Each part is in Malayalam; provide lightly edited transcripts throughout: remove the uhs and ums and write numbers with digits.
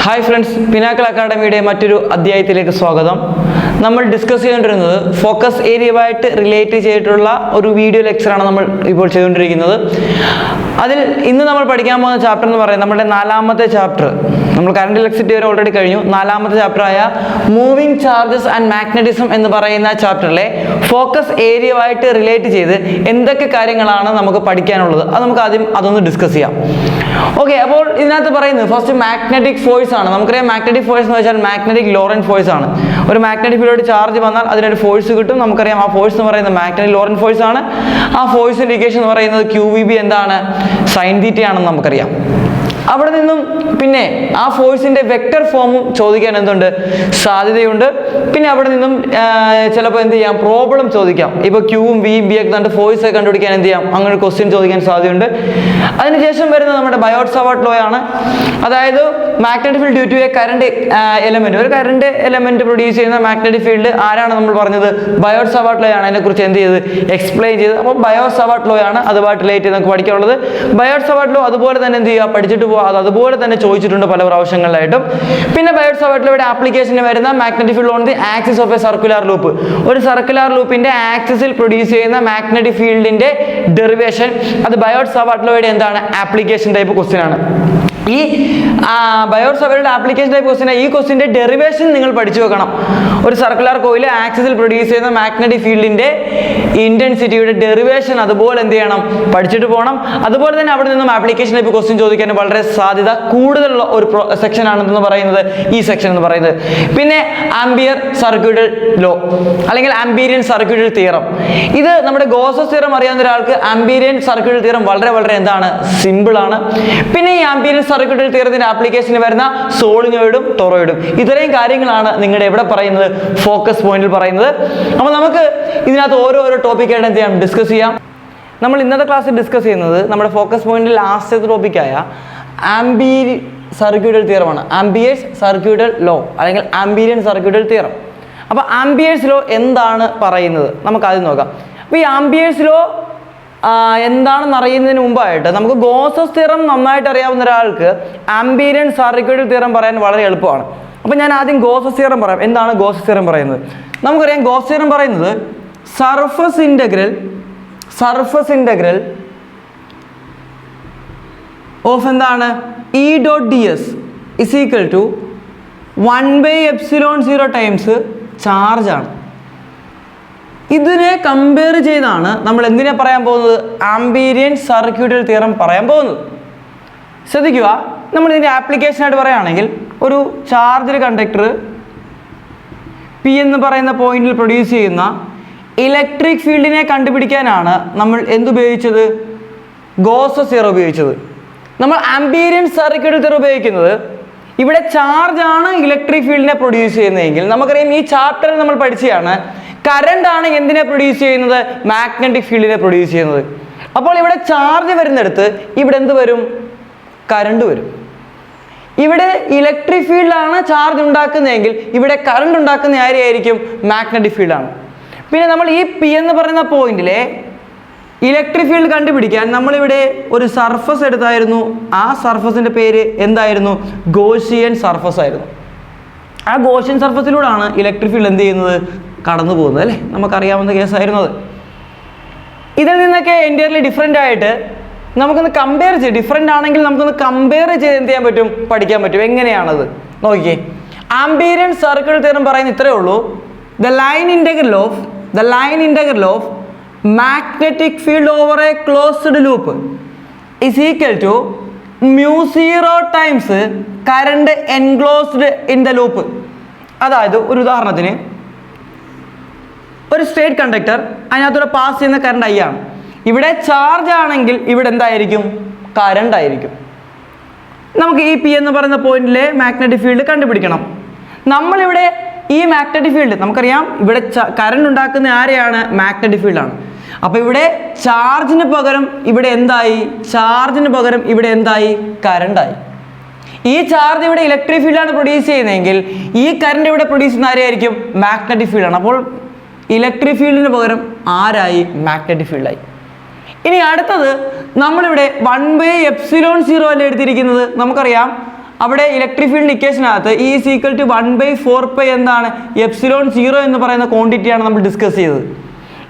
Hi friends, Pinnacle Academy മറ്റൊരു അധ്യായത്തിലേക്ക് സ്വാഗതം. നമ്മൾ ഡിസ്കസ് ചെയ്തുകൊണ്ടിരുന്നത് ഫോക്കസ് ഏരിയയുമായിട്ട് റിലേറ്റ് ചെയ്തിട്ടുള്ള ഒരു വീഡിയോ ലെക്ചർ ആണ് നമ്മൾ ഇപ്പോൾ ചെയ്തുകൊണ്ടിരിക്കുന്നത്. അതിൽ ഇന്ന് നമ്മൾ പഠിക്കാൻ പോകുന്ന ചാപ്റ്റർ എന്ന് പറയുന്നത് നമ്മുടെ നാലാമത്തെ ചാപ്റ്റർ. നമ്മൾ കറണ്ട് ഇലക്ട്രിസിറ്റി വരെ ഓൾറെഡി കഴിഞ്ഞു. നാലാമത്തെ ചാപ്റ്ററായ മൂവിങ് ചാർജസ് ആൻഡ് മാഗ്നറ്റിസം എന്ന് പറയുന്ന ചാപ്റ്ററിലെ ഫോക്കസ് ഏരിയയുമായിട്ട് റിലേറ്റ് ചെയ്ത് എന്തൊക്കെ കാര്യങ്ങളാണ് നമുക്ക് പഠിക്കാനുള്ളത് അത് നമുക്ക് ആദ്യം അതൊന്ന് ഡിസ്കസ് ചെയ്യാം. ഓക്കെ, അപ്പോൾ ഇതിനകത്ത് പറയുന്നത് ഫസ്റ്റ് മാഗ്നറ്റിക് ഫോഴ്സ് ആണ്. നമുക്കറിയാം മാഗ്നറ്റിക് ഫോഴ്സ് എന്ന് വെച്ചാൽ മാഗ്നറ്റിക് ലോറന്റ് ഫോഴ്സ് ആണ്. ഒരു മാഗ്നറ്റിക് ഫീൽഡിലോട്ട് ചാർജ് വന്നാൽ അതിനൊരു ഫോഴ്സ് കിട്ടും. നമുക്കറിയാം ആ ഫോഴ്സ് എന്ന് പറയുന്നത് മാഗ്നറ്റിക് ലോറന്റ് ഫോഴ്സ് ആണ്. ആ ഫോഴ്സിന്റെ ഇക്വേഷൻ എന്ന് പറയുന്നത് QVB എന്താണ്, സൈൻ തീറ്റ ആണെന്ന് നമുക്കറിയാം. അവിടെ നിന്നും പിന്നെ ആ ഫോഴ്സിന്റെ വെക്ടർ ഫോമും ചോദിക്കാൻ എന്തുണ്ട്, സാധ്യതയുണ്ട്. പിന്നെ അവിടെ നിന്നും ചിലപ്പോൾ എന്ത് ചെയ്യാം, പ്രോബ്ലം ചോദിക്കാം. ഇപ്പോൾ ക്യൂവും വിയും ബി ഒക്കെ കണ്ട് ഫോഴ്സ് കണ്ടുപിടിക്കാൻ എന്ത് ചെയ്യാം, അങ്ങനെ ക്വസ്റ്റ്യൻ ചോദിക്കാൻ സാധ്യതയുണ്ട്. അതിനുശേഷം വരുന്നത് നമ്മുടെ ബയോട്ട്-സാവാർട്ട് ലോ ആണ്. അതായത് magnetic field due to a current element, ഒരു കറണ്ട് എലമെന്റ് പ്രൊഡ്യൂസ് ചെയ്യുന്ന മാഗ്നറ്റിക് ഫീൽഡ് ആരാണ് നമ്മൾ പറഞ്ഞത്, ബയോട്ട്-സാവാർട്ട് ലോ ആണ്. അതിനെക്കുറിച്ച് എന്ത് ചെയ്ത് എക്സ്പ്ലെയിൻ ചെയ്ത്. അപ്പോൾ ബയോട്ട്-സാവാർട്ട് ലോ ആണ് അതുമായിട്ട് റിലേറ്റ് ചെയ്ത് നമുക്ക് പഠിക്കാനുള്ളത്. ബയോട്ട്-സാവാർട്ട് ലോ അതുപോലെ തന്നെ എന്ത് ചെയ്യുക, പഠിച്ചിട്ട് അത് അതുപോലെ തന്നെ ചോദിച്ചിട്ടുണ്ട് പല പ്രാവശ്യങ്ങളിലായിട്ടും. പിന്നെ ബയോട്ട്-സാവാർട്ട് ലോയുടെ ആപ്ലിക്കേഷന് വരുന്ന magnetic field on the axis of A circular loop, ഒരു സർക്കുലർ ലൂപ്പിന്റെ ആക്സിസിൽ പ്രൊഡ്യൂസ് ചെയ്യുന്ന മാഗ്നറ്റിക് ഫീൽഡിന്റെ ഡെറിവേഷൻ, അത് ബയോട്ട്-സാവാർട്ട് ലോയുടെ എന്താണ്, ആപ്ലിക്കേഷൻ ടൈപ്പ് ക്വസ്റ്റ്യൻ ആണ്. ഈ ബയോട്ട്-സാവാർട്ട് ആപ്ലിക്കേഷൻ ടൈപ്പ് ക്വസ്റ്റ്യൻ, ഈ ക്വസ്റ്റ്യന്റെ ഡെറിവേഷൻ നിങ്ങൾ പഠിച്ചു വെക്കണം. ഒരു സർക്കുലർ കോയിൽ ആക്സിസിൽ പ്രൊഡ്യൂസ് ചെയ്യുന്ന മാഗ്നറ്റിക് ഫീൽഡിന്റെ ഇന്റൻസിറ്റിയുടെ ഡെറിവേഷൻ അതുപോലെ എന്ത് ചെയ്യണം, പഠിച്ചിട്ട് പോകണം. അതുപോലെ തന്നെ അവിടെ നിന്നും ആപ്ലിക്കേഷൻ ടൈപ്പ് ക്വസ്റ്റ്യൻ ചോദിക്കാൻ വളരെ സാധ്യത കൂടുതലുള്ള ഒരു സെക്ഷൻ ആണെന്ന് പറയുന്നത് ഈ സെക്ഷൻ എന്ന് പറയുന്നത്. പിന്നെ ആംപിയർ സർക്യൂട്ടൽ ലോ അല്ലെങ്കിൽ ആംപീരിയൻ സർക്യൂട്ടൽ തിയറം, ഇത് നമ്മുടെ ഗോസസ് തിയറം അറിയാവുന്ന ഒരാൾക്ക് ആംപീരിയൻ സർക്യൂട്ടൽ തിയറം വളരെ വളരെ എന്താണ്, സിമ്പിൾ ആണ്. പിന്നെ ഈ ആംപീരിയൻ സർക്യൂട്ടൽ തിയറത്തിന്റെ ആപ്ലിക്കേഷന് വരുന്ന സോളിനോയിഡും ടോറോയിഡും, ഇത്രയും കാര്യങ്ങളാണ് നിങ്ങളുടെ എവിടെ പറയുന്നത്, ഫോക്കസ് പോയിന്റിൽ പറയുന്നത്. അപ്പോൾ നമുക്ക് ഇതിനകത്ത് ഓരോരോ ടോപ്പിക്കായിട്ട് എന്ത് ചെയ്യാം, ഡിസ്കസ് ചെയ്യാം. നമ്മൾ ഇന്നത്തെ ക്ലാസ്സിൽ ഡിസ്കസ് ചെയ്യുന്നത് നമ്മുടെ ഫോക്കസ് പോയിന്റിൽ ലാസ്റ്റത്തെ ടോപ്പിക്കായ Amperian circuital തിയറമാണ്. Amperes circuital law അല്ലെങ്കിൽ ആംപീരിയൻ സർക്യൂട്ടൽ തിയറം. അപ്പോൾ ആംപിയേഴ്സ് ലോ എന്താണ് പറയുന്നത് നമുക്ക് ആദ്യം നോക്കാം. അപ്പോൾ ഈ ആംപിയേഴ്സ് ലോ എന്താണെന്ന് അറിയുന്നതിന് മുമ്പായിട്ട് നമുക്ക് ഗോസസ് തിയറം നന്നായിട്ട് അറിയാവുന്ന ഒരാൾക്ക് ആംപീരിയൻ സർക്യൂട്ടൽ തിയറം പറയാൻ വളരെ എളുപ്പമാണ്. അപ്പോൾ ഞാൻ ആദ്യം ഗോസസ് തിയറം പറയാം. എന്താണ് ഗോസസ് തിയറം പറയുന്നത്? നമുക്കറിയാം ഗോസ് തിയറം പറയുന്നത് സർഫസ് ഇൻ്റഗ്രൽ ഓഫ് എന്താണ്, E dot ds is equal to 1/ε0 times charge ആണ്. ഇതിനെ കമ്പയർ ചെയ്താണ് നമ്മൾ എന്തിനെ പറയാൻ പോകുന്നത്, ആംപീരിയൻ സർക്യൂട്ടൽ തിയറം പറയാൻ പോകുന്നത്. ശ്രദ്ധിക്കുക, നമ്മൾ ഇതിൻ്റെ ആപ്ലിക്കേഷനായിട്ട് പറയുകയാണെങ്കിൽ ഒരു ചാർജ്ഡ് കണ്ടക്ടർ പി എന്ന് പറയുന്ന പോയിന്റിൽ പ്രൊഡ്യൂസ് ചെയ്യുന്ന ഇലക്ട്രിക് ഫീൽഡിനെ കണ്ടുപിടിക്കാനാണ് നമ്മൾ എന്തുപയോഗിച്ചത്, ഗോസസ് തിയറം ഉപയോഗിച്ചത്. നമ്മൾ ആംപീരിയൻ സർക്യൂട്ടൽ തിയറം ഉപയോഗിക്കുന്നത് ഇവിടെ ചാർജ് ആണ് ഇലക്ട്രിക് ഫീൽഡിനെ പ്രൊഡ്യൂസ് ചെയ്യുന്നതെങ്കിൽ നമുക്കറിയാം ഈ ചാപ്റ്ററിൽ നമ്മൾ പഠിച്ചതാണ് കറണ്ട് ആണ് എന്തിനെ പ്രൊഡ്യൂസ് ചെയ്യുന്നത്, മാഗ്നറ്റിക് ഫീൽഡിനെ പ്രൊഡ്യൂസ് ചെയ്യുന്നത്. അപ്പോൾ ഇവിടെ ചാർജ് വരുന്നിടത്ത് ഇവിടെ എന്ത് വരും, കറണ്ട് വരും. ഇവിടെ ഇലക്ട്രിക് ഫീൽഡാണ് ചാർജ് ഉണ്ടാക്കുന്നതെങ്കിൽ ഇവിടെ കറണ്ട് ഉണ്ടാക്കുന്ന ആരെയായിരിക്കും, മാഗ്നറ്റിക് ഫീൽഡാണ്. പിന്നെ നമ്മൾ ഈ പി എന്ന് പറയുന്ന പോയിന്റിലെ ഇലക്ട്രിക് ഫീൽഡ് കണ്ടുപിടിക്കാൻ നമ്മളിവിടെ ഒരു സർഫസ് എടുത്തായിരുന്നു. ആ സർഫസിൻ്റെ പേര് എന്തായിരുന്നു, ഗോസിയൻ സർഫസ് ആയിരുന്നു. ആ ഗോസിയൻ സർഫസിലൂടെയാണ് ഇലക്ട്രിക് ഫീൽഡ് എന്ത് ചെയ്യുന്നത്, കടന്നു പോകുന്നത് അല്ലേ, നമുക്കറിയാവുന്ന കേസായിരുന്നു അത്. ഇതിൽ നിന്നൊക്കെ എൻറ്റയർലി ഡിഫറെൻ്റ് ആയിട്ട് നമുക്കൊന്ന് കമ്പയർ ചെയ്ത്, ഡിഫറെൻ്റ് ആണെങ്കിൽ നമുക്കൊന്ന് കമ്പയർ ചെയ്ത് എന്ത് ചെയ്യാൻ പറ്റും, പഠിക്കാൻ പറ്റും. എങ്ങനെയാണത് നോക്കിയേ. ആംപീരിയൻ സർക്യൂട്ടൽ തിയറം പറയുന്നത് ഇത്രയേ ഉള്ളൂ, the line integral of magnetic field over a closed loop is equal to μ0 times current enclosed in the loop. അതായത് ഒരു ഉദാഹരണത്തിന് ഒരു സ്ട്രേറ്റ് കണ്ടക്ടർ, അതിനകത്തൂടെ പാസ് ചെയ്യുന്ന കറണ്ട് I ആണ്. ഇവിടെ ചാർജ് ആണെങ്കിൽ ഇവിടെ എന്തായിരിക്കും, കറണ്ട് ആയിരിക്കും. നമുക്ക് ഈ പി എന്ന് പറയുന്ന പോയിന്റിലെ മാഗ്നറ്റിക് ഫീൽഡ് കണ്ടുപിടിക്കണം. നമ്മളിവിടെ ഈ മാഗ്നറ്റിക് ഫീൽഡ് നമുക്കറിയാം ഇവിടെ കറണ്ട് ഉണ്ടാക്കുന്ന ആരെയാണ്, മാഗ്നറ്റിക് ഫീൽഡാണ്. അപ്പോൾ ഇവിടെ ചാർജിന് പകരം ഇവിടെ എന്തായി, കറണ്ടായി. ഈ ചാർജ് ഇവിടെ ഇലക്ട്രിക് ഫീൽഡാണ് പ്രൊഡ്യൂസ് ചെയ്യുന്നതെങ്കിൽ ഈ കറണ്ട് ഇവിടെ പ്രൊഡ്യൂസ് ചെയ്യുന്ന ആരെയായിരിക്കും, മാഗ്നറ്റിക് ഫീൽഡാണ്. അപ്പോൾ ഇലക്ട്രിക് ഫീൽഡിന് പകരം ആരായി, മാഗ്നറ്റിക് ഫീൽഡായി. ഇനി അടുത്തത് നമ്മളിവിടെ 1/ε0 അല്ലേ എടുത്തിരിക്കുന്നത്. നമുക്കറിയാം അവിടെ ഇലക്ട്രിക് ഫീൽഡ് ഇക്വേഷനകത്ത് E is equal to 1/4π എന്താണ് എപ്സിലോൺ 0 എന്ന് പറയുന്ന ക്വാണ്ടിറ്റിയാണ് നമ്മൾ ഡിസ്കസ് ചെയ്തത്.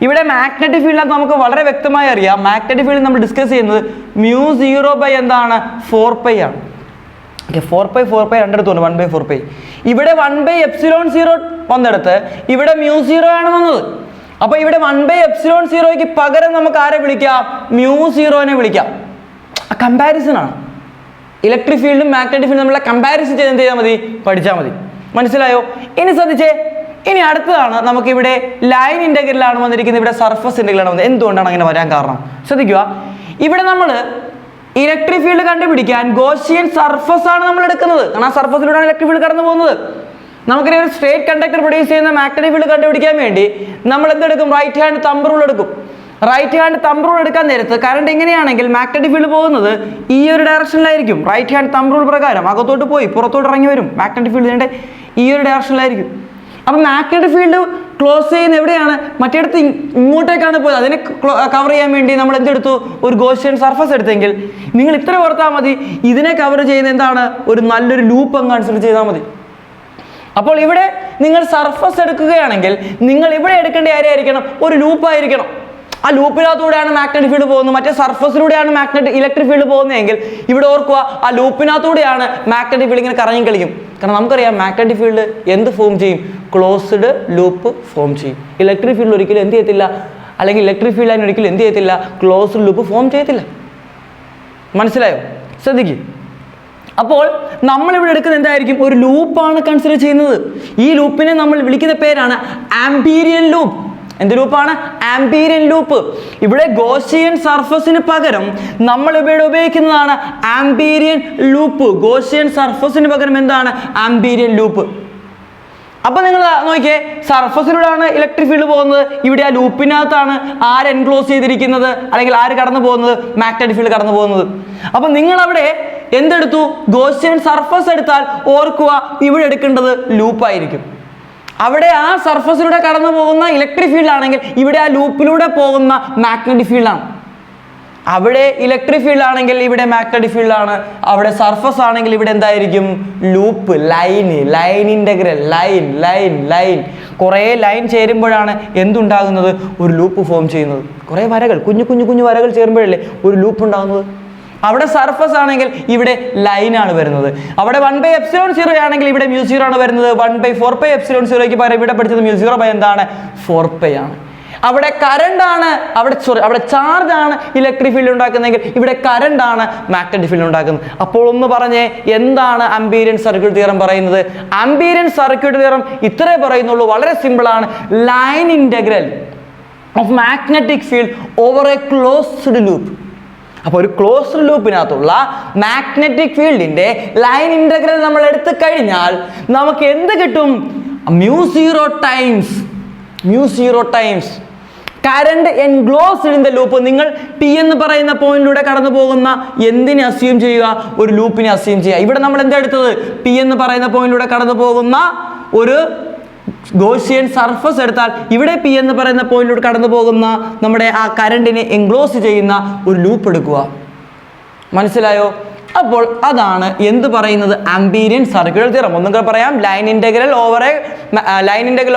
ഇവിടെ മാഗ്നറ്റിക് ഫീൽഡിനകത്ത് നമുക്ക് വളരെ വ്യക്തമായി അറിയാം, മാഗ്നറ്റിക് ഫീൽഡ് നമ്മൾ ഡിസ്കസ് ചെയ്യുന്നത് μ0 എന്താണ് 4π ആണ്. ഓക്കെ, 4π രണ്ടിടത്തുണ്ട് 1/4π. ഇവിടെ 1/ε0 വന്നിടത്ത് ഇവിടെ μ0 ആണ് വന്നത്. അപ്പോൾ ഇവിടെ 1/ε0ക്ക് പകരം നമുക്ക് ആരെ വിളിക്കാം? μ0നെ വിളിക്കാം. കമ്പാരിസൺ ആണ്. ഇലക്ട്രിക് ഫീൽഡും മാഗ്നറ്റിക് ഫീൽഡും നമ്മളെ കമ്പാരിസൺ ചെയ്ത് എന്ത് ചെയ്താൽ മതി? പഠിച്ചാൽ മതി. മനസ്സിലായോ? ഇനി ശ്രദ്ധിച്ചേ, ഇനി അടുത്തതാണ് നമുക്കിവിടെ ലൈൻ ഇൻ്റഗ്രലാണ് വന്നിരിക്കുന്നത്, ഇവിടെ സർഫസ് ഇൻ്റഗ്രലാണ് വന്നത്. എന്തുകൊണ്ടാണ് അങ്ങനെ വരാൻ കാരണം? ശ്രദ്ധിക്കുക, ഇവിടെ നമ്മൾ ഇലക്ട്രിക് ഫീൽഡ് കണ്ടുപിടിക്കാൻ ഗോസിയൻ സർഫസ് ആണ് നമ്മൾ എടുക്കുന്നത്. കാരണം ആ സർഫസിലൂടെയാണ് ഇലക്ട്രിക് ഫീൽഡ് കടന്നു പോകുന്നത്. നമുക്കിനി ഒരു സ്ട്രേറ്റ് കണ്ടക്ടർ പ്രൊഡ്യൂസ് ചെയ്യുന്ന മാഗ്നറ്റിക് ഫീൽഡ് കണ്ടുപിടിക്കാൻ വേണ്ടി നമ്മൾ എന്തെടുക്കും? റൈറ്റ് ഹാൻഡ് തമ്പ് റൂൾ എടുക്കും. റൈറ്റ് ഹാൻഡ് തമ്പ് റൂൾ എടുക്കാൻ നേരത്ത് കറണ്ട് എങ്ങനെയാണെങ്കിൽ മാഗ്നറ്റിക് ഫീൽഡ് പോകുന്നത് ഈ ഒരു ഡയറക്ഷനിലായിരിക്കും. റൈറ്റ് ഹാൻഡ് തമ്പ് റൂൾ പ്രകാരം അകത്തോട്ട് പോയി പുറത്തോട്ട് ഇറങ്ങി വരും. മാഗ്നറ്റിക് ഫീൽഡിൻ്റെ ഈ ഒരു ഡയറക്ഷനിലായിരിക്കും. അപ്പം മാഗ്നറ്റിക് ഫീൽഡ് ക്ലോസ് ചെയ്യുന്ന എവിടെയാണ്? മറ്റേടത്ത് ഇങ്ങോട്ടേക്കാണ് പോയത്. അതിനെ കവർ ചെയ്യാൻ വേണ്ടി നമ്മൾ എന്തെടുത്തു? ഒരു ഗോസിയൻ സർഫസ് എടുത്തെങ്കിൽ നിങ്ങൾ ഇത്ര ഓർത്താൽ മതി, ഇതിനെ കവർ ചെയ്യുന്ന എന്താണ്? ഒരു നല്ലൊരു ലൂപ്പ് അങ്ങ് കൺസിഡർ ചെയ്താൽ മതി. അപ്പോൾ ഇവിടെ നിങ്ങൾ സർഫസ് എടുക്കുകയാണെങ്കിൽ നിങ്ങൾ ഇവിടെ എടുക്കേണ്ട ആരെയായിരിക്കണം? ഒരു ലൂപ്പായിരിക്കണം. ആ ലൂപ്പിനകത്തൂടെയാണ് മാഗ്നറ്റിക് ഫീൽഡ് പോകുന്നത്. മറ്റേ സർഫസിലൂടെയാണ് ഇലക്ട്രിക് ഫീൽഡ് പോകുന്നതെങ്കിൽ ഇവിടെ ഓർക്കുക, ആ ലൂപ്പിനകത്തൂടെയാണ് മാഗ്നറ്റിക് ഫീൽഡ് ഇങ്ങനെ കറങ്ങി കളിക്കും. കാരണം നമുക്കറിയാം മാഗ്നറ്റിക് ഫീൽഡ് എന്ത് ഫോം ചെയ്യും? ക്ലോസ്ഡ് ലൂപ്പ് ഫോം ചെയ്യും. ഇലക്ട്രിക് ഫീൽഡ് ഒരിക്കലും എന്ത് ചെയ്യത്തില്ല, അല്ലെങ്കിൽ ഇലക്ട്രിക് ഫീൽഡ് അതിന് ഒരിക്കലും എന്ത് ചെയ്യത്തില്ല? ക്ലോസ്ഡ് ലൂപ്പ് ഫോം ചെയ്യത്തില്ല. മനസ്സിലായോ? ശ്രദ്ധിക്കും. അപ്പോൾ നമ്മളിവിടെ എടുക്കുന്നത് എന്തായിരിക്കും? ഒരു ലൂപ്പാണ് കൺസിഡർ ചെയ്യുന്നത്. ഈ ലൂപ്പിനെ നമ്മൾ വിളിക്കുന്ന പേരാണ് ആംപീരിയൻ ലൂപ്പ്. എന്ത് ലൂപ്പാണ്? Amperian loop. ഇവിടെ ഗോസിയൻ സർഫസിന് പകരം നമ്മൾ ഇവിടെ ഉപയോഗിക്കുന്നതാണ് ആംപീരിയൻ ലൂപ്പ്. ഗോസിയൻ സർഫസിന് പകരം എന്താണ്? Amperian loop. അപ്പൊ നിങ്ങൾ നോക്കിയേ, സർഫസിലൂടെയാണ് ഇലക്ട്രിക് ഫീൽഡ് പോകുന്നത്. ഇവിടെ ആ ലൂപ്പിനകത്താണ് ആര് എൻക്ലോസ് ചെയ്തിരിക്കുന്നത്, അല്ലെങ്കിൽ ആര് കടന്നു പോകുന്നത്? മാഗ്നറ്റിക് ഫീൽഡ് കടന്നു പോകുന്നത്. അപ്പൊ നിങ്ങൾ അവിടെ എന്തെടുത്തു? ഗോസിയൻ സർഫസ് എടുത്താൽ ഓർക്കുക, ഇവിടെ എടുക്കേണ്ടത് ലൂപ്പായിരിക്കും. അവിടെ ആ സർഫസിലൂടെ കടന്നു പോകുന്ന ഇലക്ട്രിക് ഫീൽഡ് ആണെങ്കിൽ ഇവിടെ ആ ലൂപ്പിലൂടെ പോകുന്ന മാഗ്നറ്റിക് ഫീൽഡാണ്. അവിടെ ഇലക്ട്രിക് ഫീൽഡ് ആണെങ്കിൽ ഇവിടെ മാഗ്നറ്റിക് ഫീൽഡ് ആണ്. അവിടെ സർഫസ് ആണെങ്കിൽ ഇവിടെ എന്തായിരിക്കും? Loop, line integral, line. കുറേ ലൈൻ ചേരുമ്പോഴാണ് എന്തുണ്ടാകുന്നത്? ഒരു ലൂപ്പ് ഫോം ചെയ്യുന്നത്. കുറേ വരകൾ, കുഞ്ഞു വരകൾ ചേരുമ്പോഴല്ലേ ഒരു ലൂപ്പ് ഉണ്ടാകുന്നത്. അവിടെ സർഫസ് ആണെങ്കിൽ ഇവിടെ ലൈനാണ് വരുന്നത്. അവിടെ 1/ε0 ആണെങ്കിൽ ഇവിടെ μ0 ആണ് വരുന്നത്. 1/4πε0ക്ക് പകരം ഇവിടെ പഠിച്ചത് μ0 എന്താണ്? 4π ആണ്. അവിടെ കറണ്ട് ആണ്, അവിടെ ചാർജ് ആണ് ഇലക്ട്രിക് ഫീൽഡ് ഉണ്ടാക്കുന്നതെങ്കിൽ ഇവിടെ കറണ്ട് ആണ് മാഗ്നറ്റിക് ഫീൽഡ് ഉണ്ടാക്കുന്നത്. അപ്പോൾ ഒന്ന് പറഞ്ഞേ, എന്താണ് ആംപീരിയൻ സർക്യൂട്ട് തിയറം പറയുന്നത്? ആംപീരിയൻ സർക്യൂട്ട് തിയറം ഇത്രേ പറയുന്നുള്ളൂ, വളരെ സിമ്പിൾ ആണ്. Line integral of magnetic field over a closed loop. അപ്പോൾ ഒരു ക്ലോസ്ഡ് ലൂപ്പിനകത്തുള്ള മാഗ്നറ്റിക് ഫീൽഡിന്റെ ലൈൻ ഇൻ്റഗ്രൽ നമ്മൾ എടുത്തു കഴിഞ്ഞാൽ നമുക്ക് എന്ത് കിട്ടും? μ0 times current enclosed in the loop. നിങ്ങൾ P എന്ന് പറയുന്ന പോയിന്റിലൂടെ കടന്നു പോകുന്ന എന്തിനെ അസ്യൂം ചെയ്യുക? ഒരു ലൂപ്പിനെ അസ്യൂം ചെയ്യുക. ഇവിടെ നമ്മൾ എന്താ എടുത്തത്? P എന്ന് പറയുന്ന പോയിന്റിലൂടെ കടന്നു പോകുന്ന ഒരു ഗോസിയൻ സർഫസ് എടുത്താൽ ഇവിടെ P എന്ന് പറയുന്ന പോയിന്റിലൂടെ കടന്നു പോകുന്ന നമ്മുടെ ആ കറണ്ടിനെ എൻക്ലോസ് ചെയ്യുന്ന ഒരു ലൂപ്പ് എടുക്കുക. മനസ്സിലായോ? അപ്പോൾ അതാണ് എന്ത് പറയുന്നത്? Amperian circuital theorem. ഒന്നുകൂടെ പറയാം, line integral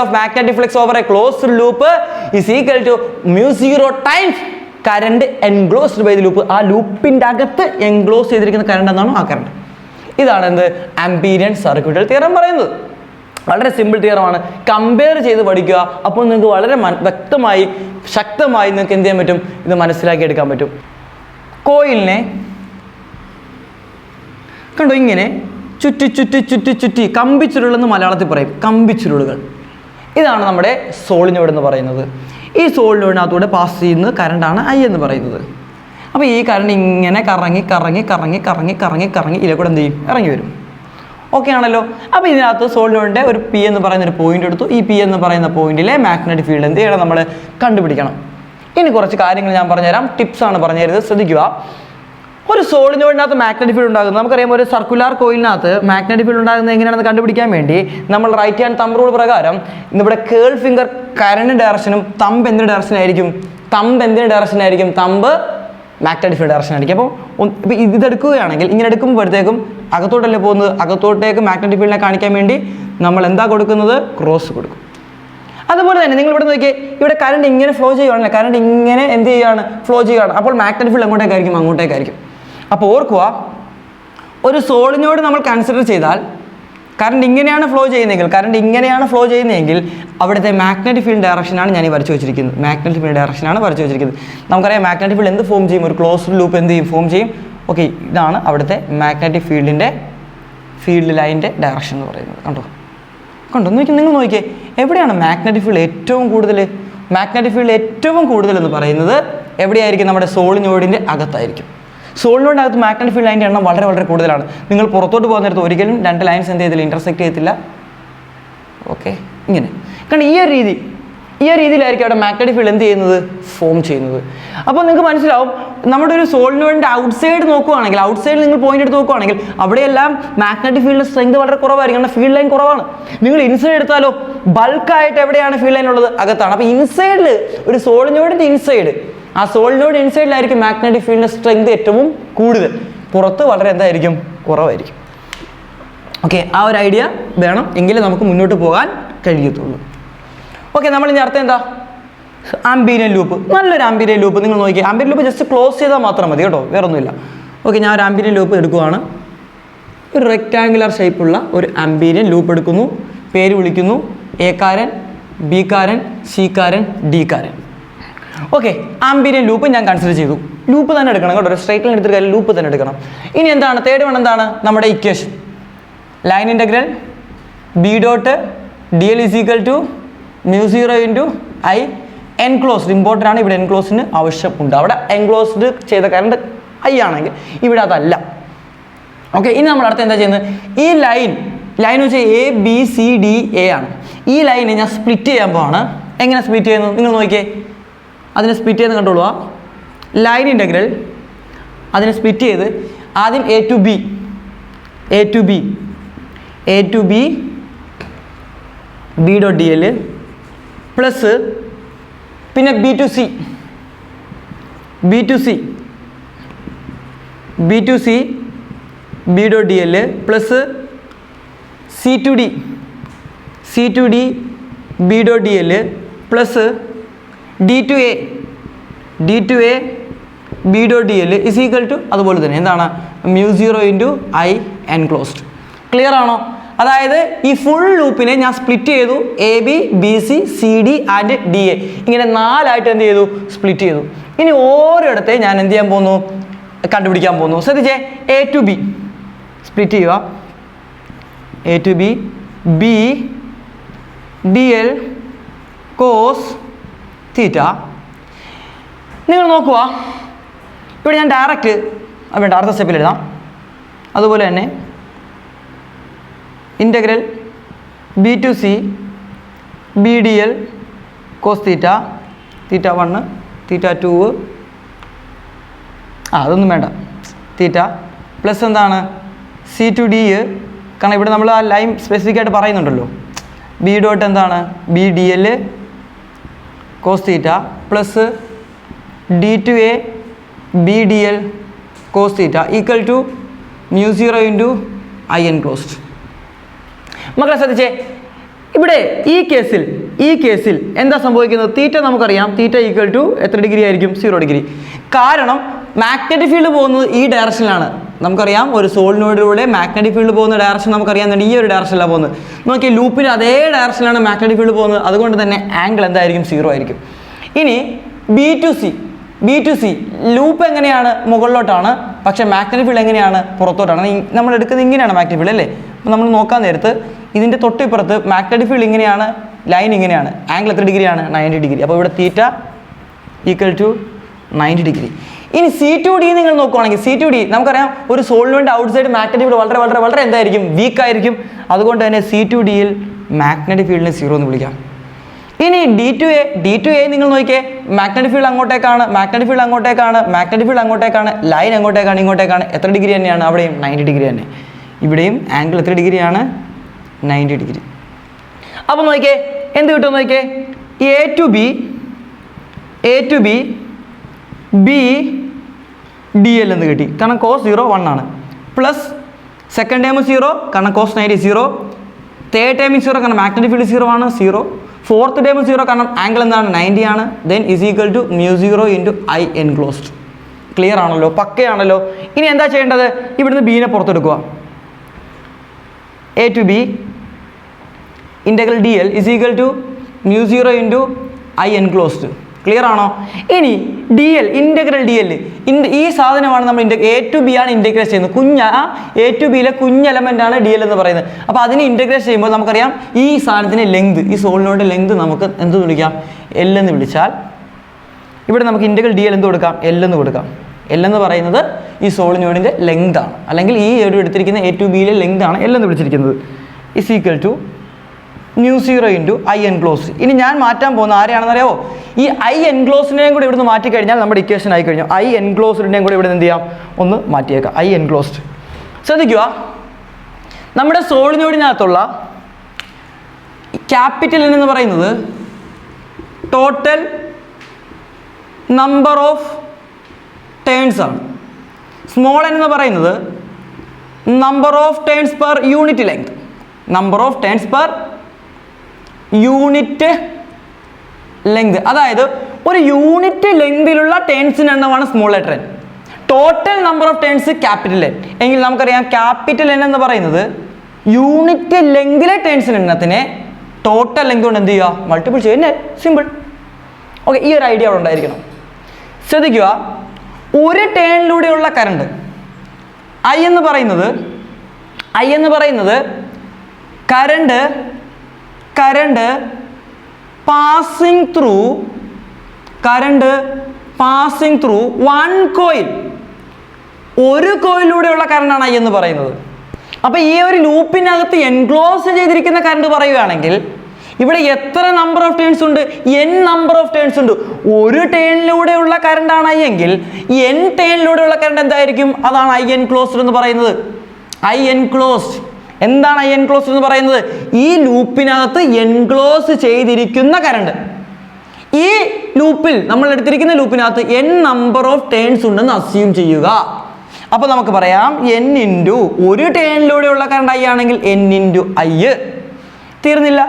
of magnetic flux over a closed loop is equal to μ0 times current enclosed by the loop. ആ ലൂപ്പിൻ്റെ അകത്ത് എൻക്ലോസ് ചെയ്തിരിക്കുന്ന കറണ്ട് എന്നാണ് ആ കറണ്ട്. ഇതാണ് എന്ത്? ആംപീരിയൻ സർക്യൂട്ടൽ തിയറം പറയുന്നത്. വളരെ സിമ്പിൾ തിയറമാണ്. കമ്പയർ ചെയ്ത് പഠിക്കുക. അപ്പോൾ നിങ്ങൾക്ക് വളരെ വ്യക്തമായി ശക്തമായി നിങ്ങൾക്ക് എന്ത് ചെയ്യാൻ പറ്റും? ഇത് മനസ്സിലാക്കി എടുക്കാൻ പറ്റും. കോയിലിനെ കണ്ടോ, ഇങ്ങനെ ചുറ്റി കമ്പിച്ചുരുളെന്ന് മലയാളത്തിൽ പറയും. കമ്പിച്ചുരുളുകൾ. ഇതാണ് നമ്മുടെ സോളിനോഡ് എന്ന് പറയുന്നത്. ഈ സോളിനോഡിനകത്തൂടെ പാസ് ചെയ്യുന്ന കറണ്ടാണ് I എന്ന് പറയുന്നത്. അപ്പോൾ ഈ കറണ്ട് ഇങ്ങനെ കറങ്ങി ഇതിലേക്കൂടെ എന്ത് ചെയ്യും? ഇറങ്ങി വരും. ഓക്കെ ആണല്ലോ. അപ്പോൾ ഇതിനകത്ത് സോളിനോഡിൻ്റെ ഒരു P എന്ന് പറയുന്ന ഒരു പോയിന്റ് എടുത്തു. ഈ P എന്ന് പറയുന്ന പോയിന്റിലെ മാഗ്നറ്റിക് ഫീൽഡ് എന്ത് ചെയ്യണം? നമ്മൾ കണ്ടുപിടിക്കണം. ഇനി കുറച്ച് കാര്യങ്ങൾ ഞാൻ പറഞ്ഞുതരാം, ടിപ്സ് ആണ് പറഞ്ഞു തരുന്നത്, ശ്രദ്ധിക്കുക. ഒരു സോളിനോഡിനകത്ത് മാഗ്നറ്റിക് ഫീൽഡ് ഉണ്ടാകുന്നത് നമുക്കറിയാം. ഒരു സർക്കുലർ കോയിലിനകത്ത് മാഗ്നറ്റിക് ഫീൽഡ് ഉണ്ടാകുന്നത് എങ്ങനെയാണെന്ന് കണ്ടുപിടിക്കാൻ വേണ്ടി നമ്മൾ റൈറ്റ് ഹാൻഡ് തമ്പ് റൂൾ പ്രകാരം ഇവിടെ കേൾ ഫിംഗർ കറണ്ട് ഡയറക്ഷനും തമ്പ് എന്തിൻ്റെ ഡയറക്ഷനായിരിക്കും? തമ്പ് മാഗ്നറ്റിക് ഫീൽഡ് ഡയറക്ഷൻ ആയിരിക്കും. അപ്പോൾ ഇതെടുക്കുകയാണെങ്കിൽ ഇങ്ങനെ എടുക്കുമ്പോഴത്തേക്കും അകത്തോട്ടല്ലേ പോകുന്നത്, അകത്തോട്ടേക്ക് മാഗ്നറ്റിക് ഫീൽഡിനെ കാണിക്കാൻ വേണ്ടി നമ്മൾ എന്താ കൊടുക്കുന്നത്, ക്രോസ് കൊടുക്കും. അതുപോലെ തന്നെ നിങ്ങൾ ഇവിടെ നോക്കിയേ, ഇവിടെ കറണ്ട് ഇങ്ങനെ ഫ്ലോ ചെയ്യുകയാണല്ലോ, കറണ്ട് ഇങ്ങനെ എന്ത് ചെയ്യുകയാണ്, ഫ്ലോ ചെയ്യുകയാണ്. അപ്പോൾ മാഗ്നറ്റിക് ഫീൽഡ് എങ്ങോട്ടേക്കായിരിക്കും, അങ്ങോട്ടേക്കായിരിക്കും. അപ്പോൾ ഓർക്കുക, ഒരു സോളിനോട് നമ്മൾ കൺസിഡർ ചെയ്താൽ കറണ്ട് ഇങ്ങനെയാണ് ഫ്ലോ ചെയ്യുന്നതെങ്കിൽ അവിടുത്തെ മാഗ്നറ്റിക് ഫീൽഡ് ഡയറക്ഷനാണ് ഞാൻ ഈ വരച്ചു വെച്ചിരിക്കുന്നത്. മാഗ്നറ്റിക് ഫീൽഡ് ഡയറക്ഷനാണ് വരച്ചു വെച്ചിരിക്കുന്നത്. നമുക്കറിയാം മാഗ്നറ്റിക് ഫീൽഡ് എന്ത് ഫോം ചെയ്യും, ഒരു ക്ലോസ്ഡ് ലൂപ്പ് എന്ത് ചെയ്യും, ഫോം ചെയ്യും. ഓക്കെ, ഇതാണ് അവിടുത്തെ മാഗ്നറ്റിക് ഫീൽഡ് ലൈനിൻ്റെ ഡയറക്ഷൻ എന്ന് പറയുന്നത്. കണ്ടോ നിങ്ങൾ നോക്കിയേ, എവിടെയാണ് മാഗ്നറ്റിക് ഫീൽഡ് ഏറ്റവും കൂടുതൽ? മാഗ്നറ്റിക് ഫീൽഡ് ഏറ്റവും കൂടുതൽ എന്ന് പറയുന്നത് എവിടെയായിരിക്കും, നമ്മുടെ സോളിനോഡിൻ്റെ അകത്തായിരിക്കും. സോളിനോഡിൻ്റെ അകത്ത് മാഗ്നറ്റിക് ഫീൽഡ് ലൈനിൻ്റെ എണ്ണം വളരെ വളരെ കൂടുതലാണ്. നിങ്ങൾ പുറത്തോട്ട് പോകുന്ന നേരത്ത് ഒരിക്കലും രണ്ട് ലൈൻസ് എന്ത് ചെയ്തില്ല, ഇൻ്റർസെക്റ്റ് ചെയ്യത്തില്ല. ഓക്കെ, ഇങ്ങനെ കാരണം ഈ ഒരു രീതിയിലായിരിക്കും അവിടെ മാഗ്നറ്റിക് ഫീൽഡ് എന്ത് ചെയ്യുന്നത്, ഫോം ചെയ്യുന്നത്. അപ്പോൾ നിങ്ങൾക്ക് മനസ്സിലാവും, നമ്മുടെ ഒരു സോളിനോഡിൻ്റെ ഔട്ട്സൈഡ് നോക്കുകയാണെങ്കിൽ, ഔട്ട്സൈഡിൽ നിങ്ങൾ പോയിന്റ് എടുത്ത് നോക്കുകയാണെങ്കിൽ അവിടെയെല്ലാം മാഗ്നറ്റിക് ഫീൽഡ് സ്ട്രെങ്ത് വളരെ കുറവായിരിക്കും, കാരണം ഫീൽഡ് ലൈൻ കുറവാണ്. നിങ്ങൾ ഇൻസൈഡ് എടുത്താലോ, ബൾക്കായിട്ട് എവിടെയാണ് ഫീൽഡ് ലൈൻ ഉള്ളത്, അകത്താണ്. അപ്പോൾ ഇൻസൈഡിൽ ഒരു സോളിനോഡിൻ്റെ ഇൻസൈഡ്, ആ സോളിനോഡ് ഇൻസൈഡിലായിരിക്കും മാഗ്നറ്റിക് ഫീൽഡിൻ്റെ സ്ട്രെങ്ത് ഏറ്റവും കൂടുതൽ, പുറത്ത് വളരെ എന്തായിരിക്കും, കുറവായിരിക്കും. ഓക്കെ, ആ ഒരു ഐഡിയ വേണം, എങ്കിലേ നമുക്ക് മുന്നോട്ട് പോകാൻ കഴിയത്തുള്ളൂ. ഓക്കെ, നമ്മൾ ഇനി അർത്ഥം എന്താ, ആംപീരിയൻ ലൂപ്പ്. നല്ലൊരു ആംപീരിയൻ ലൂപ്പ് നിങ്ങൾ നോക്കിയാൽ, ആംപീരിയൻ ലൂപ്പ് ജസ്റ്റ് ക്ലോസ് ചെയ്താൽ മാത്രം മതി കേട്ടോ, വേറെ ഒന്നുമില്ല. ഓക്കെ, ഞാൻ ഒരു ആംപീരിയൻ ലൂപ്പ് എടുക്കുവാണ്. ഒരു റെക്റ്റാങ്കുലർ ഷേപ്പുള്ള ഒരു ആംപീരിയൻ ലൂപ്പ് എടുക്കുന്നു, പേര് വിളിക്കുന്നു, എ കാരൻ, ബി കാരൻ, സി കാരൻ, ഡി കാരൻ. ഓക്കെ, ആംപീരിയൻ ലൂപ്പ് ഞാൻ കൺസിഡർ ചെയ്തു. ലൂപ്പ് തന്നെ എടുക്കണം കേട്ടോ, ഒരു സ്ട്രൈറ്റ് ലൈൻ എടുത്തിട്ട് കാര്യം ലൂപ്പ് തന്നെ എടുക്കണം. ഇനി എന്താണ് തേർഡ് വൺ, എന്താണ് നമ്മുടെ equation, line integral B dot D L is equal to μ0 into I enclosed. Important ആണ്, ഇവിടെ എൻക്ലോസിന് ആവശ്യമുണ്ട്. അവിടെ എൻക്ലോസ്ഡ് ചെയ്ത കറണ്ട് ഐ ആണെങ്കിൽ ഇവിടെ അതല്ല. ഓക്കെ, ഇനി നമ്മൾ അടുത്ത് എന്താ ചെയ്യുന്നത്, ഈ ലൈൻ വെച്ചാൽ A B C D A ആണ്. ഈ ലൈനെ ഞാൻ സ്പ്ലിറ്റ് ചെയ്യാൻ പോവാണ്. എങ്ങനെ സ്പ്ലിറ്റ് ചെയ്യുന്നു നിങ്ങൾ നോക്കിയേ, അതിനെ സ്പ്ലിറ്റ് ചെയ്ത് കണ്ടോളുക. ലൈൻ ഇൻ്റഗ്രൽ അതിനെ സ്പ്ലിറ്റ് ചെയ്ത് ആദ്യം A to B B dot D L plus പിന്നെ B to C B dot D L plus C to D B dot D L plus D to A B dot D L is equal to അതുപോലെ തന്നെ എന്താണ് μ0 ഇൻറ്റു ഐ എൻക്ലോസ്ഡ്. ക്ലിയർ ആണോ? അതായത് ഈ ഫുൾ ലൂപ്പിനെ ഞാൻ സ്പ്ലിറ്റ് ചെയ്തു, A B B C C D and D A, ഇങ്ങനെ 4 ആയിട്ട് എന്ത് ചെയ്തു, സ്പ്ലിറ്റ് ചെയ്തു. ഇനി ഓരോയിടത്തെ ഞാൻ എന്ത് ചെയ്യാൻ പോകുന്നു, കണ്ടുപിടിക്കാൻ പോകുന്നു. ശ്രദ്ധിച്ചേ, എ ടു ബി സ്പ്ലിറ്റ് ചെയ്യുക, A to B B D L cos theta. നിങ്ങൾ നോക്കുക, ഇവിടെ ഞാൻ ഡയറക്റ്റ് വേണ്ട അടുത്ത സ്റ്റെപ്പിൽ എഴുതാം. അതുപോലെ തന്നെ integral B to C B D L cos theta, theta 1 theta 2 അതൊന്നും വേണ്ട, തീറ്റ പ്ലസ് എന്താണ് സി ടു ഡി, കാരണം ഇവിടെ നമ്മൾ ആ ലൈൻ സ്പെസിഫിക് ആയിട്ട് പറയുന്നുണ്ടല്ലോ. ബി ഡോട്ട് എന്താണ് B D L cos theta plus D to A B D L cos theta equal to μ0 into I enclosed. മക്കളെ ശ്രദ്ധിച്ചേ, ഇവിടെ ഈ കേസിൽ എന്താ സംഭവിക്കുന്നത്, തീറ്റ നമുക്കറിയാം, തീറ്റ ഈക്വൽ ടു എത്ര ഡിഗ്രി ആയിരിക്കും, 0 ഡിഗ്രി. കാരണം മാഗ്നറ്റിക് ഫീൽഡ് പോകുന്നത് ഈ ഡയറക്ഷനിലാണ്. നമുക്കറിയാം ഒരു സോളിനോഡിലൂടെ മാഗ്നറ്റിക് ഫീൽഡ് പോകുന്ന ഡയറക്ഷൻ നമുക്കറിയാം, ഈ ഒരു ഡയറക്ഷനിലാണ് പോകുന്നത്. നോക്കിയാൽ ലൂപ്പിൽ അതേ ഡയറക്ഷനിലാണ് മാഗ്നറ്റിക് ഫീൽഡ് പോകുന്നത്, അതുകൊണ്ട് തന്നെ ആംഗിൾ എന്തായിരിക്കും, 0 ആയിരിക്കും. ഇനി ബി ടു സി ലൂപ്പ് എങ്ങനെയാണ്, മുകളിലോട്ടാണ്, പക്ഷേ മാഗ്നറ്റിക് ഫീൽഡ് എങ്ങനെയാണ്, പുറത്തോട്ടാണ്. നമ്മൾ എടുക്കുന്നത് ഇങ്ങനെയാണ് മാഗ്നറ്റിക് ഫീൽഡ് അല്ലേ. അപ്പോൾ നമ്മൾ നോക്കാൻ നേരത്ത് ഇതിൻ്റെ തൊട്ടിപ്പുറത്ത് മാഗ്നറ്റിക് ഫീൽഡ് ഇങ്ങനെയാണ്, ലൈൻ ഇങ്ങനെയാണ്, ആംഗിൾ എത്ര ഡിഗ്രിയാണ്, 90 ഡിഗ്രി. അപ്പോൾ ഇവിടെ തീറ്റ ഈക്വൽ ടു 90 ഡിഗ്രി. ഇനി സി ടു ഡി നിങ്ങൾ നോക്കുകയാണെങ്കിൽ, സി ടു ഡി നമുക്കറിയാം ഒരു സോളിനോഡിൻ്റെ ഔട്ട്സൈഡ് മാഗ്നറ്റിക് ഫീൽഡ് വളരെ വളരെ വളരെ എന്തായിരിക്കും, വീക്കായിരിക്കും. അതുകൊണ്ട് തന്നെ സി ടു ഡിയിൽ മാഗ്നറ്റിക് ഫീൽഡിനെ 0 എന്ന് വിളിക്കാം. ഇനി ഡി ടു എ നിങ്ങൾ നോക്കിയേ, മാഗ്നറ്റിക് ഫീൽഡ് അങ്ങോട്ടേക്കാണ്, ലൈൻ അങ്ങോട്ടേക്കാണ്, ഇങ്ങോട്ടേക്കാണ്. എത്ര ഡിഗ്രി തന്നെയാണ്, അവിടെയും 90 ഡിഗ്രി തന്നെ. ഇവിടെയും ആംഗിൾ എത്ര ഡിഗ്രിയാണ്, 90 ഡിഗ്രി. അപ്പോൾ നോക്കിയേ എന്ത് കിട്ടും നോക്കിയേ, A to B B DL എന്ന് കിട്ടി. കാരണം cos 0 1 ആണ്. പ്ലസ് സെക്കൻഡ് ടൈം 0 കാരണം cos 90 0. തേർഡ് ടൈം 0 കാരണം മാഗ്നറ്റിക് ഫീൽഡ് 0 ആണ് 0. ഫോർത്ത് ടൈം 0 കാരണം ആംഗിൾ എന്താണ് 90 ആണ്. Then is equal to μ0 into I enclosed. Clear ആണല്ലോ, പക്കയാണല്ലോ. ഇനി എന്താ ചെയ്യേണ്ടത്? ഇവിടുന്ന് ബീനെ പുറത്തെടുക്കുക. A to B integral DL is equal to μ0 into I enclosed. Clear ആണോ? ഇനി DL ഇൻ്റഗ്രൽ DL ഈ സാധനമാണ് നമ്മൾ A to B ആണ് ഇൻ്റഗ്രേറ്റ് ചെയ്യുന്നത്. A to Bയിലെ കുഞ്ഞ് എലമെൻ്റ് ആണ് DL എന്ന് പറയുന്നത്. അപ്പോൾ അതിനെ ഇൻ്റഗ്രേറ്റ് ചെയ്യുമ്പോൾ നമുക്കറിയാം ഈ സാധനത്തിന് ലെങ്ത്, ഈ സോളിനോട് ലെങ്ത് നമുക്ക് എന്ത് വിളിക്കാം? L എന്ന് വിളിച്ചാൽ ഇവിടെ നമുക്ക് ഇൻ്റഗ്രൽ DL എന്ത് കൊടുക്കാം? L എന്ന് കൊടുക്കാം. L എന്ന് പറയുന്നത് ഈ സോളിനോഡിൻ്റെ ലെങ്ത് ആണ്, അല്ലെങ്കിൽ ഈ എടുത്തിരിക്കുന്ന A to Bയിലെ ലെങ്ത് ആണ് L എന്ന് വിളിച്ചിരിക്കുന്നത്. Is equal to μ0 into I enclosed. ഇനി ഞാൻ മാറ്റാൻ പോകുന്ന ആരെയാണെന്ന് അറിയാമോ? ഈ I എൻക്ലോസ്ഡിനെയും കൂടി ഇവിടുന്ന് മാറ്റിക്കഴിഞ്ഞാൽ നമ്മുടെ ഇക്വേഷൻ ആയി കഴിഞ്ഞു. I എൻക്ലോസ്ഡിനെയും കൂടി ഇവിടെ എന്ത് ചെയ്യാം? ഒന്ന് മാറ്റിയേക്കാം. I enclosed. ശ്രദ്ധിക്കുക, നമ്മുടെ സോളിനോഡിനകത്തുള്ള ക്യാപിറ്റൽ N എന്ന് പറയുന്നത് ടോട്ടൽ നമ്പർ ഓഫ് ടേൺസ് ആണ്. സ്മോൾ n എന്ന് പറയുന്നത് number of turns per unit length. Number of turns per unit length, അതായത് ഒരു യൂണിറ്റ് ലെങ്തിലുള്ള ടേൺസിൻ്റെ എണ്ണമാണ് small letter n. Total number of turns capital N എങ്കിൽ നമുക്കറിയാം ക്യാപിറ്റൽ N എന്ന് പറയുന്നത് യൂണിറ്റ് ലെങ്തിലെ ടേൺസിൻ്റെ എണ്ണത്തിനെ ടോട്ടൽ ലെങ്ത് കൊണ്ട് എന്ത് ചെയ്യുക? മൾട്ടിപ്പിൾ ചെയ്യുക. സിമ്പിൾ. ഓക്കെ, ഈ ഒരു ഐഡിയ അവിടെ ഉണ്ടായിരിക്കണം. ശ്രദ്ധിക്കുക, ഒരു ടേണിലൂടെയുള്ള കറണ്ട് I എന്ന് പറയുന്നത് current passing through one coil, ഒരു കോയിലൂടെയുള്ള കറണ്ടാണ് I എന്ന് പറയുന്നത്. അപ്പോൾ ഈ ഒരു ലൂപ്പിനകത്ത് എൻക്ലോസ് ചെയ്തിരിക്കുന്ന കറണ്ട് പറയുകയാണെങ്കിൽ ഇവിടെ എത്ര നമ്പർ ഓഫ് ടേൺസ് ഉണ്ട്? n നമ്പർ ഓഫ് ടേൺസ് ഉണ്ട്. ഒരു ടേണിലൂടെയുള്ള കറണ്ടാണ് I എങ്കിൽ n ടേണിലൂടെയുള്ള കറണ്ട് എന്തായിരിക്കും? അതാണ് I എൻക്ലോസ്ഡ് എന്ന് പറയുന്നത്. I enclosed. എന്താണ് I എൻക്ലോസ്ഡ് എന്ന് പറയുന്നത്? ഈ ലൂപ്പിനകത്ത് എൻക്ലോസ് ചെയ്തിരിക്കുന്ന കറണ്ട്. ഈ ലൂപ്പിൽ നമ്മൾ എടുത്തിരിക്കുന്ന ലൂപ്പിനകത്ത് n നമ്പർ ഓഫ് ടേൺസ് ഉണ്ടെന്ന് അസ്യൂം ചെയ്യുക. അപ്പോൾ നമുക്ക് പറയാം n ഇൻറ്റു ഒരു ടേണിലൂടെയുള്ള കറണ്ട് I ആണെങ്കിൽ n ഇൻറ്റു I. തീർന്നില്ല,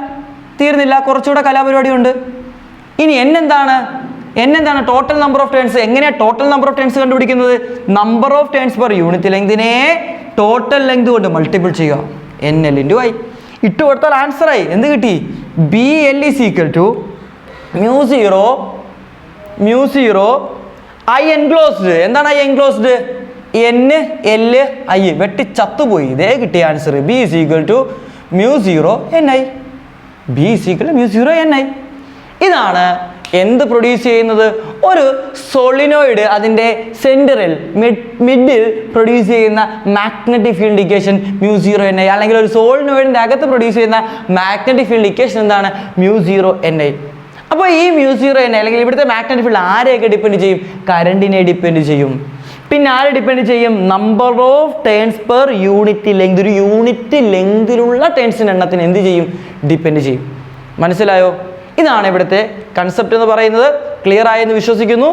കുറച്ചുകൂടെ കലാപരിപാടി ഉണ്ട്. ഇനി n എന്താണ്? Total number of turns. എങ്ങനെയാണ് ടോട്ടൽ നമ്പർ ഓഫ് ടേൺസ് കണ്ടുപിടിക്കുന്നത്? Number of turns per unit ലെങ്തിനെ ടോട്ടൽ ലെങ്ത് കൊണ്ട് മൾട്ടിപ്പിൾ ചെയ്യുക. NL ഇൻറ്റു I ഇട്ട് കൊടുത്താൽ ആൻസർ ആയി. എന്ത് കിട്ടി? BL is equal to μ0 I enclosed. എന്താണ് I enclosed? N L I വെട്ടി ചത്തുപോയി. ഇതേ കിട്ടിയ answer. B is equal to μ0 NI. B is equal to μ0 NI. ഇതാണ് എന്ത് പ്രൊഡ്യൂസ് ചെയ്യുന്നത്? ഒരു സോളിനോയിഡ് അതിൻ്റെ സെൻറ്ററിൽ മിഡിൽ പ്രൊഡ്യൂസ് ചെയ്യുന്ന മാഗ്നറ്റിക് ഫീൽഡ് ഇക്വേഷൻ μ0 NI, അല്ലെങ്കിൽ ഒരു സോളിനോയിഡിൻ്റെ അകത്ത് പ്രൊഡ്യൂസ് ചെയ്യുന്ന മാഗ്നറ്റിക് ഫീൽഡ് ഇക്വേഷൻ എന്താണ്? μ0 NI. അപ്പോൾ ഈ μ0 NI അല്ലെങ്കിൽ ഇവിടുത്തെ മാഗ്നറ്റിക് ഫീൽഡ് ആരെയൊക്കെ ഡിപ്പെൻഡ് ചെയ്യും? കറണ്ടിനെ ഡിപ്പെൻഡ് ചെയ്യും. പിന്നെ ആരെ ഡിപ്പെൻഡ് ചെയ്യും? Number of turns per unit length. ഒരു യൂണിറ്റ് ലെങ്തിലുള്ള ടേൺസിൻ്റെ എണ്ണത്തിന് എന്ത് ചെയ്യും? ഡിപ്പെൻഡ് ചെയ്യും. മനസ്സിലായോ? ഇതാണ് ഇവിടുത്തെ കൺസെപ്റ്റ് എന്ന് പറയുന്നത്. ക്ലിയർ ആയെന്ന് വിശ്വസിക്കുന്നു.